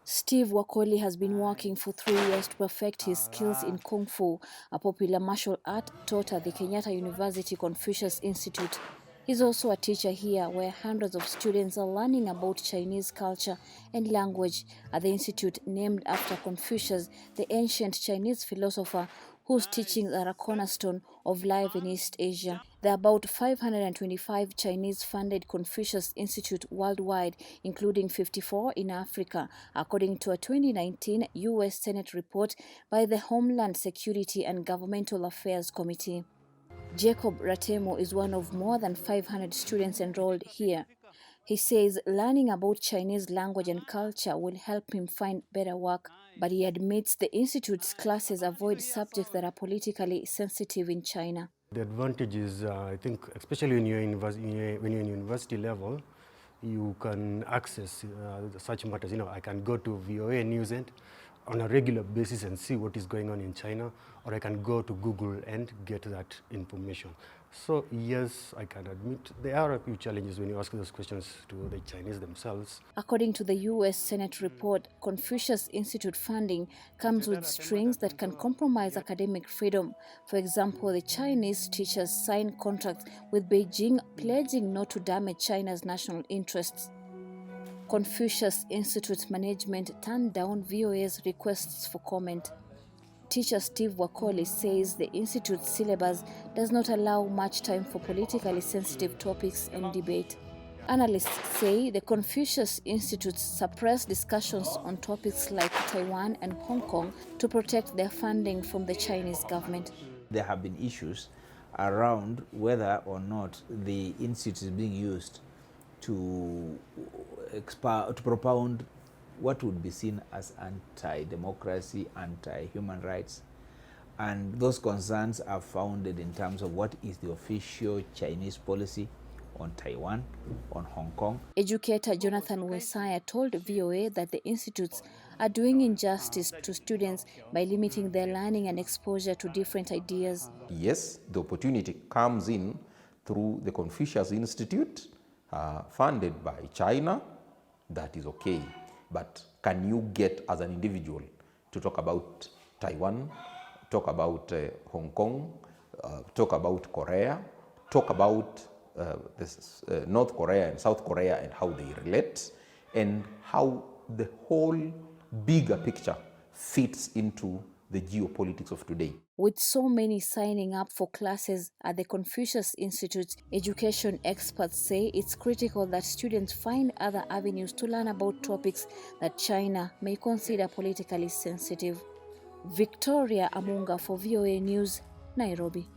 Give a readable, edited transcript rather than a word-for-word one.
Steve Wakoli has been working for 3 years to perfect his skills in Kung Fu, a popular martial art taught at the Kenyatta University Confucius Institute. He's also a teacher here, where hundreds of students are learning about Chinese culture and language at the institute named after Confucius, the ancient Chinese philosopher whose teachings are a cornerstone of life in East Asia. There are about 525 Chinese-funded Confucius Institute worldwide, including 54 in Africa, according to a 2019 U.S. Senate report by the Homeland Security and Governmental Affairs Committee. Jacob Ratemo is one of more than 500 students enrolled here. He says learning about Chinese language and culture will help him find better work, but he admits the institute's classes avoid subjects that are politically sensitive in China. The advantage is, I think, especially when you're in university level, you can access such matters. I can go to VOA News on a regular basis and see what is going on in China, or I can go to Google and get that information. So yes, I can admit there are a few challenges when you ask those questions to the Chinese themselves. According to the U.S. Senate report, Confucius Institute funding comes with strings that can compromise academic freedom. For example, the Chinese teachers sign contracts with Beijing pledging not to damage China's national interests. Confucius Institute's management turned down VOA's requests for comment. Teacher Steve Wakoli says the institute's syllabus does not allow much time for politically sensitive topics and debate. Analysts say the Confucius Institute suppressed discussions on topics like Taiwan and Hong Kong to protect their funding from the Chinese government. There have been issues around whether or not the institute is being used to propound what would be seen as anti-democracy, anti-human rights. And those concerns are founded in terms of what is the official Chinese policy on Taiwan, on Hong Kong. Educator Jonathan Wesaya told VOA that the institutes are doing injustice to students by limiting their learning and exposure to different ideas. Yes, the opportunity comes in through the Confucius Institute, funded by China. That is okay. But can you get as an individual to talk about Taiwan, talk about Hong Kong, talk about Korea, talk about North Korea and South Korea and how they relate, and how the whole bigger picture fits into the geopolitics of today? With so many signing up for classes at the Confucius Institute, education experts say it's critical that students find other avenues to learn about topics that China may consider politically sensitive. Victoria Amunga for VOA News, Nairobi.